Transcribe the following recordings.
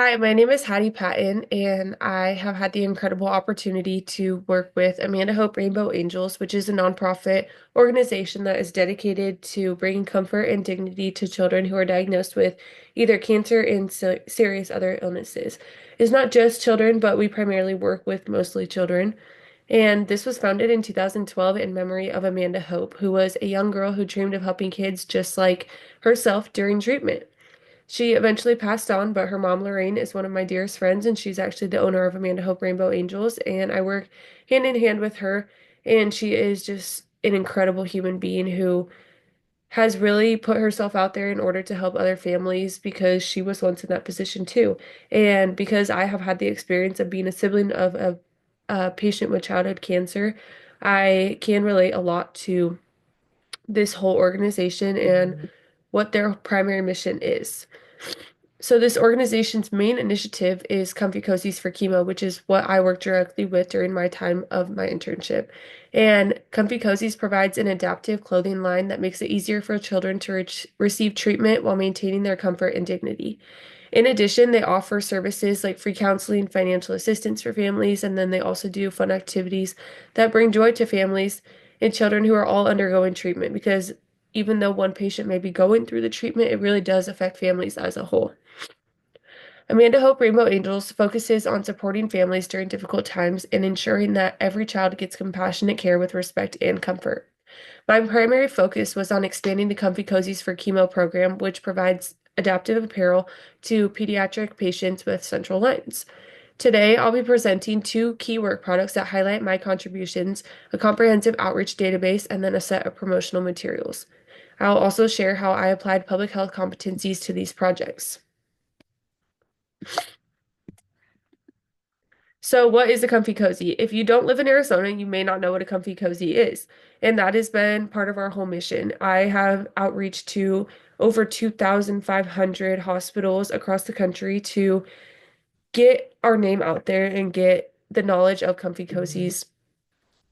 Hi, my name is Hattie Patton, and I have had the incredible opportunity to work with Amanda Hope Rainbow Angels, which is a nonprofit organization that is dedicated to bringing comfort and dignity to children who are diagnosed with either cancer and serious other illnesses. It's not just children, but we primarily work with mostly children. And this was founded in 2012 in memory of Amanda Hope, who was a young girl who dreamed of helping kids just like herself during treatment. She eventually passed on, but her mom, Lorraine, is one of my dearest friends, and she's actually the owner of Amanda Hope Rainbow Angels. And I work hand in hand with her, and she is just an incredible human being who has really put herself out there in order to help other families because she was once in that position too. And because I have had the experience of being a sibling of a patient with childhood cancer, I can relate a lot to this whole organization and what their primary mission is. So this organization's main initiative is Comfy Cozies for Chemo, which is what I worked directly with during my time of my internship. And Comfy Cozies provides an adaptive clothing line that makes it easier for children to receive treatment while maintaining their comfort and dignity. In addition, they offer services like free counseling, financial assistance for families, and then they also do fun activities that bring joy to families and children who are all undergoing treatment because even though one patient may be going through the treatment, it really does affect families as a whole. Amanda Hope Rainbow Angels focuses on supporting families during difficult times and ensuring that every child gets compassionate care with respect and comfort. My primary focus was on expanding the Comfy Cozies for Chemo program, which provides adaptive apparel to pediatric patients with central lines. Today, I'll be presenting two key work products that highlight my contributions, a comprehensive outreach database, and then a set of promotional materials. I'll also share how I applied public health competencies to these projects. So, what is a comfy cozy? If you don't live in Arizona, you may not know what a comfy cozy is. And that has been part of our whole mission. I have outreach to over 2,500 hospitals across the country to get our name out there and get the knowledge of comfy cozies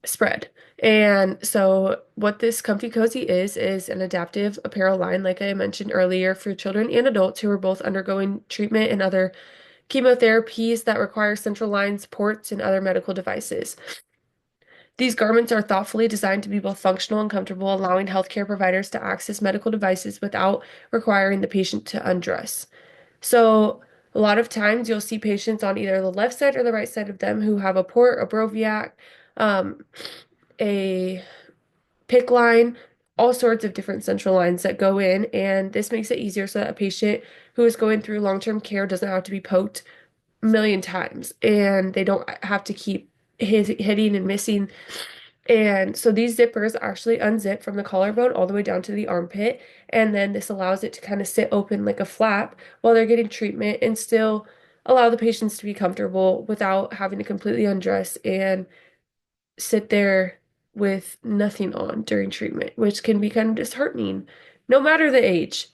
spread. And so, what this comfy cozy is an adaptive apparel line, like I mentioned earlier, for children and adults who are both undergoing treatment and other chemotherapies that require central lines, ports, and other medical devices. These garments are thoughtfully designed to be both functional and comfortable, allowing healthcare providers to access medical devices without requiring the patient to undress. So, a lot of times you'll see patients on either the left side or the right side of them who have a port, a Broviac, um, a PIC line, all sorts of different central lines that go in, and this makes it easier so that a patient who is going through long-term care doesn't have to be poked a million times and they don't have to keep hitting and missing. And so these zippers actually unzip from the collarbone all the way down to the armpit. And then this allows it to kind of sit open like a flap while they're getting treatment and still allow the patients to be comfortable without having to completely undress and sit there with nothing on during treatment, which can be kind of disheartening, no matter the age.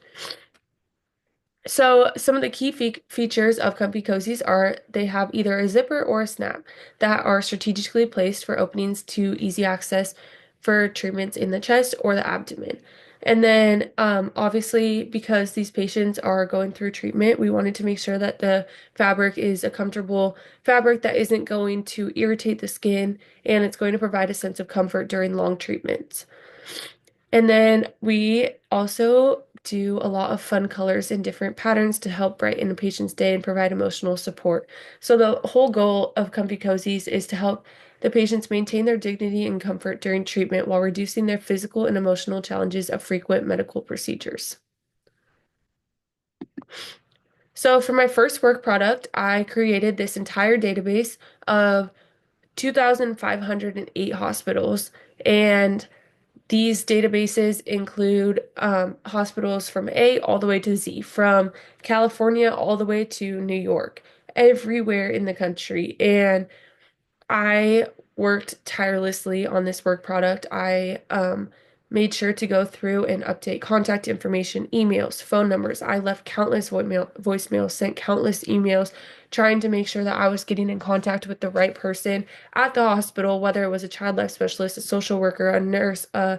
So some of the key features of comfy cozies are they have either a zipper or a snap that are strategically placed for openings to easy access for treatments in the chest or the abdomen. And then obviously because these patients are going through treatment, we wanted to make sure that the fabric is a comfortable fabric that isn't going to irritate the skin and it's going to provide a sense of comfort during long treatments. And then we also do a lot of fun colors and different patterns to help brighten a patient's day and provide emotional support. So the whole goal of Comfy Cozies is to help the patients maintain their dignity and comfort during treatment while reducing their physical and emotional challenges of frequent medical procedures. So for my first work product, I created this entire database of 2,508 hospitals, and these databases include hospitals from A all the way to Z, from California all the way to New York, everywhere in the country. And I worked tirelessly on this work product. I made sure to go through and update contact information, emails, phone numbers. I left countless voicemails, sent countless emails, trying to make sure that I was getting in contact with the right person at the hospital, whether it was a child life specialist, a social worker, a nurse, a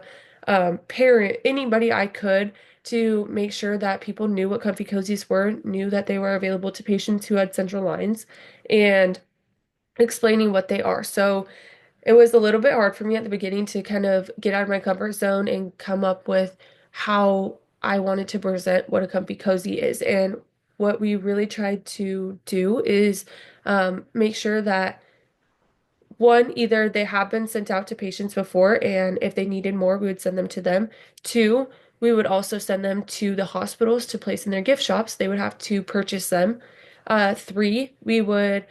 parent, anybody I could, to make sure that people knew what comfy cozies were, knew that they were available to patients who had central lines, and explaining what they are. So it was a little bit hard for me at the beginning to kind of get out of my comfort zone and come up with how I wanted to present what a comfy cozy is. And what we really tried to do is make sure that one, either they have been sent out to patients before, and if they needed more, we would send them to them. Two, we would also send them to the hospitals to place in their gift shops. They would have to purchase them. Three, we would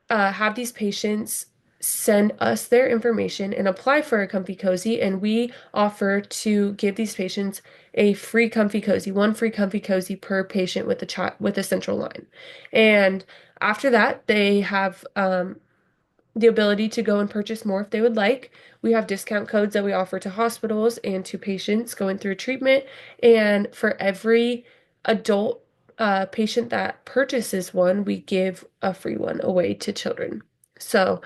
have these patients send us their information and apply for a comfy cozy, and we offer to give these patients a free comfy cozy, one free comfy cozy per patient with a child with a central line. And after that, they have the ability to go and purchase more if they would like. We have discount codes that we offer to hospitals and to patients going through treatment. And for every adult patient that purchases one, we give a free one away to children. So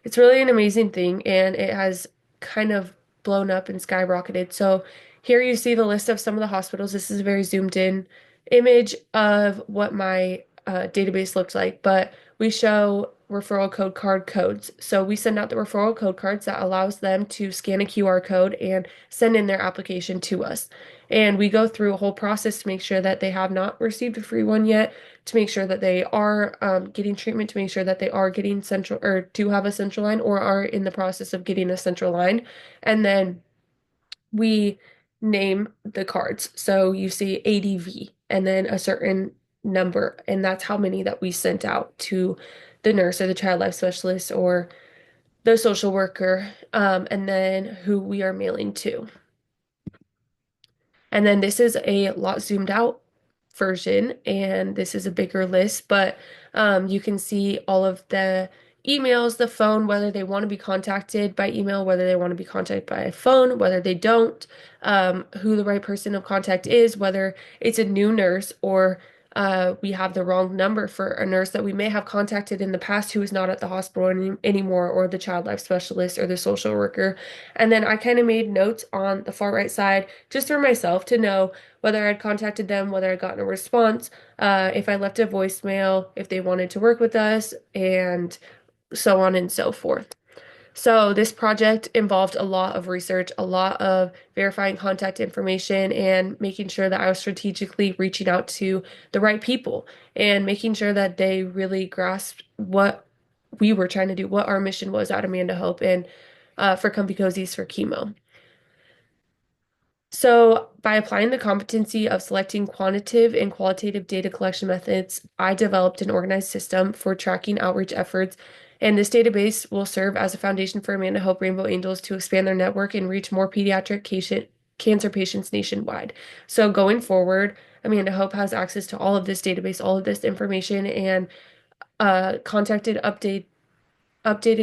it's really an amazing thing, and it has kind of blown up and skyrocketed. So here you see the list of some of the hospitals. This is a very zoomed in image of what my database looks like, but we show referral code card codes. So we send out the referral code cards that allows them to scan a QR code and send in their application to us. And we go through a whole process to make sure that they have not received a free one yet, to make sure that they are getting treatment, to make sure that they are getting central or do have a central line or are in the process of getting a central line. And then we name the cards. So you see ADV and then a certain number, and that's how many that we sent out to the nurse or the child life specialist or the social worker, and then who we are mailing to. And then this is a lot zoomed out version, and this is a bigger list, but you can see all of the emails, the phone, whether they want to be contacted by email, whether they want to be contacted by phone, whether they don't, who the right person of contact is, whether it's a new nurse or we have the wrong number for a nurse that we may have contacted in the past who is not at the hospital anymore, or the child life specialist or the social worker. And then I kind of made notes on the far right side just for myself to know whether I'd contacted them, whether I'd gotten a response, if I left a voicemail, if they wanted to work with us, and so on and so forth. So this project involved a lot of research, a lot of verifying contact information, and making sure that I was strategically reaching out to the right people and making sure that they really grasped what we were trying to do, what our mission was at Amanda Hope and for Comfy Cozies for chemo. So, by applying the competency of selecting quantitative and qualitative data collection methods, I developed an organized system for tracking outreach efforts, and this database will serve as a foundation for Amanda Hope Rainbow Angels to expand their network and reach more cancer patients nationwide. So, going forward, Amanda Hope has access to all of this database, all of this information, and updated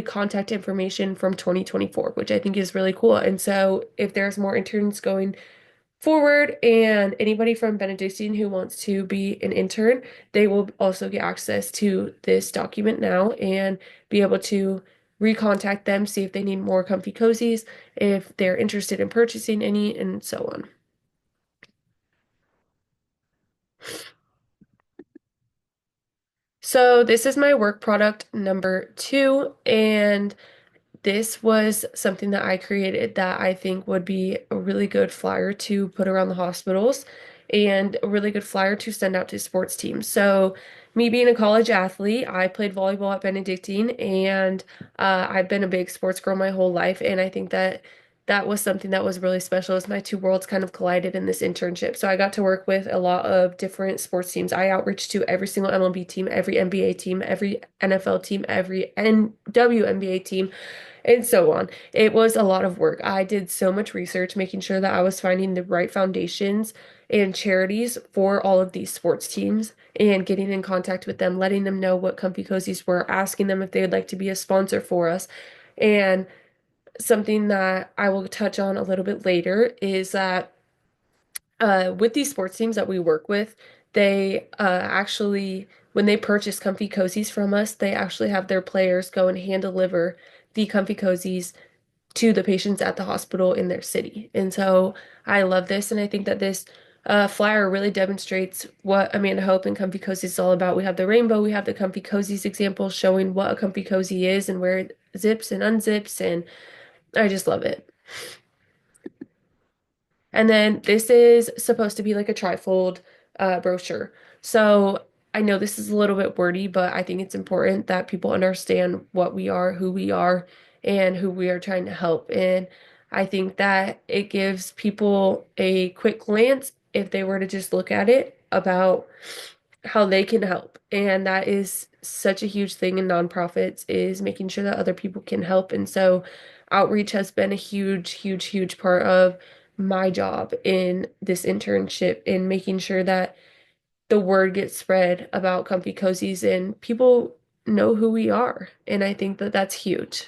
contact information from 2024, which I think is really cool. And so, if there's more interns going forward and anybody from Benedictine who wants to be an intern, they will also get access to this document now and be able to recontact them, see if they need more comfy cozies, if they're interested in purchasing any, and so on. So this is my work product number 2, and this was something that I created that I think would be a really good flyer to put around the hospitals and a really good flyer to send out to sports teams. So, me being a college athlete, I played volleyball at Benedictine, and I've been a big sports girl my whole life. And I think that that was something that was really special as my two worlds kind of collided in this internship. So, I got to work with a lot of different sports teams. I outreached to every single MLB team, every NBA team, every NFL team, every WNBA team, and so on. It was a lot of work. I did so much research, making sure that I was finding the right foundations and charities for all of these sports teams and getting in contact with them, letting them know what Comfy Cozies were, asking them if they would like to be a sponsor for us. And something that I will touch on a little bit later is that with these sports teams that we work with, they actually, when they purchase Comfy Cozies from us, they actually have their players go and hand deliver the Comfy Cozies to the patients at the hospital in their city. And so I love this, and I think that this flyer really demonstrates what Amanda Hope and Comfy Cozy is all about. We have the rainbow, we have the Comfy Cozies example showing what a Comfy Cozy is and where it zips and unzips, and I just love it. And then this is supposed to be like a trifold brochure. So I know this is a little bit wordy, but I think it's important that people understand what we are, and who we are trying to help. And I think that it gives people a quick glance if they were to just look at it about how they can help. And that is such a huge thing in nonprofits is making sure that other people can help. And so outreach has been a huge, huge, huge part of my job in this internship in making sure that the word gets spread about Comfy Cozies and people know who we are. And I think that that's huge.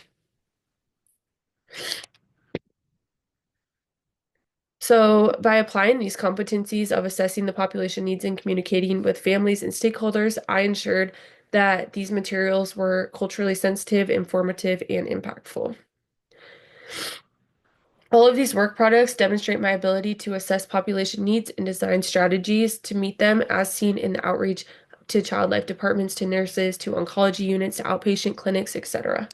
So, by applying these competencies of assessing the population needs and communicating with families and stakeholders, I ensured that these materials were culturally sensitive, informative, and impactful. All of these work products demonstrate my ability to assess population needs and design strategies to meet them as seen in the outreach to child life departments, to nurses, to oncology units, to outpatient clinics, etc.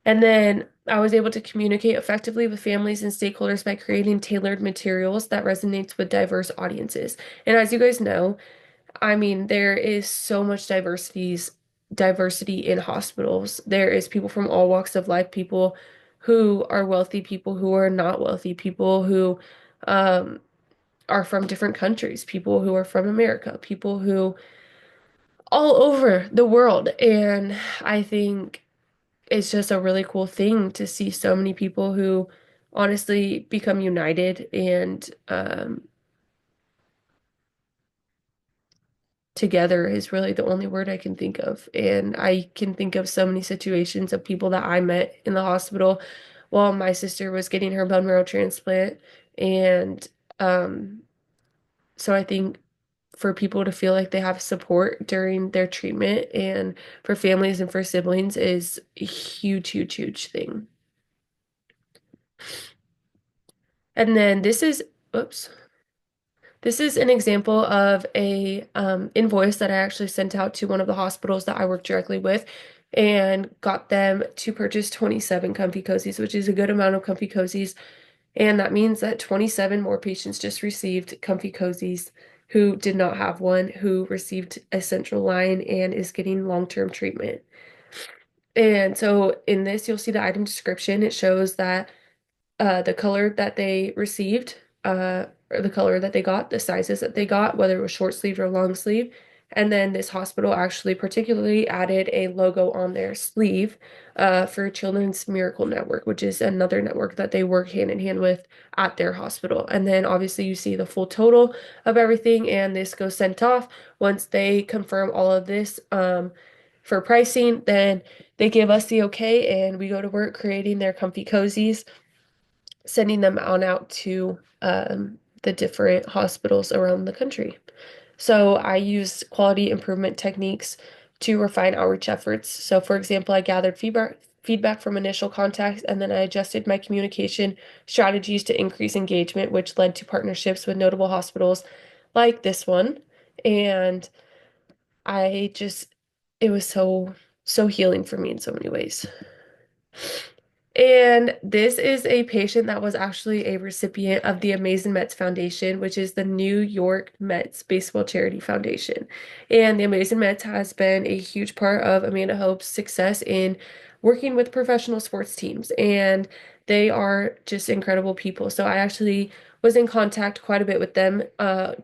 And then I was able to communicate effectively with families and stakeholders by creating tailored materials that resonates with diverse audiences. And as you guys know, I mean, there is so much diversity in hospitals. There is people from all walks of life, people who are wealthy, people who are not wealthy, people who um, are from different countries, people who are from America, people who all over the world. And I think it's just a really cool thing to see so many people who honestly become united and together is really the only word I can think of. And I can think of so many situations of people that I met in the hospital while my sister was getting her bone marrow transplant. And um, so I think for people to feel like they have support during their treatment and for families and for siblings is a huge, huge, huge thing. And then oops. This is an example of a invoice that I actually sent out to one of the hospitals that I work directly with and got them to purchase 27 Comfy Cozies, which is a good amount of Comfy Cozies. And that means that 27 more patients just received Comfy Cozies who did not have one, who received a central line and is getting long-term treatment. And so in this, you'll see the item description. It shows that the color that they received, or the color that they got, the sizes that they got, whether it was short sleeve or long sleeve. And then this hospital actually particularly added a logo on their sleeve for Children's Miracle Network, which is another network that they work hand in hand with at their hospital. And then obviously you see the full total of everything, and this goes sent off. Once they confirm all of this for pricing, then they give us the okay, and we go to work creating their comfy cozies, sending them on out to the different hospitals around the country. So I use quality improvement techniques to refine outreach efforts. So for example, I gathered feedback from initial contacts, and then I adjusted my communication strategies to increase engagement, which led to partnerships with notable hospitals like this one. And I just it was so healing for me in so many ways. And this is a patient that was actually a recipient of the Amazing Mets Foundation, which is the New York Mets Baseball Charity Foundation. And the Amazing Mets has been a huge part of Amanda Hope's success in working with professional sports teams. And they are just incredible people. So I actually was in contact quite a bit with them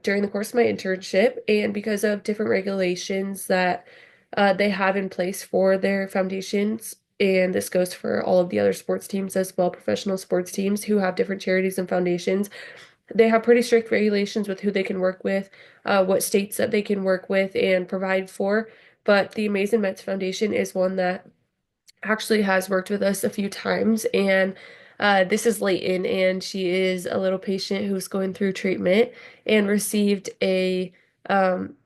during the course of my internship. And because of different regulations that they have in place for their foundations, and this goes for all of the other sports teams as well, professional sports teams who have different charities and foundations. They have pretty strict regulations with who they can work with, what states that they can work with and provide for. But the Amazing Mets Foundation is one that actually has worked with us a few times. And this is Layton, and she is a little patient who's going through treatment and received a um,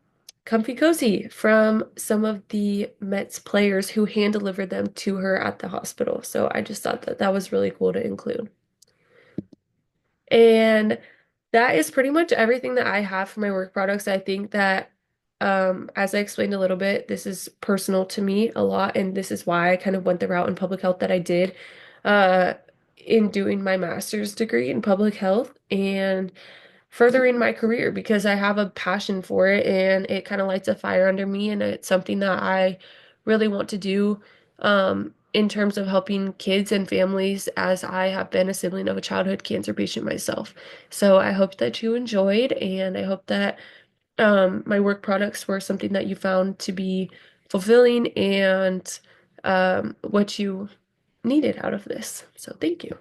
comfy cozy from some of the Mets players who hand delivered them to her at the hospital. So I just thought that that was really cool to include. And That is pretty much everything that I have for my work products. I think that, as I explained a little bit, this is personal to me a lot, and this is why I kind of went the route in public health that I did, uh, in doing my master's degree in public health and furthering my career because I have a passion for it and it kind of lights a fire under me, and it's something that I really want to do, in terms of helping kids and families as I have been a sibling of a childhood cancer patient myself. So I hope that you enjoyed, and I hope that, my work products were something that you found to be fulfilling and, what you needed out of this. So thank you.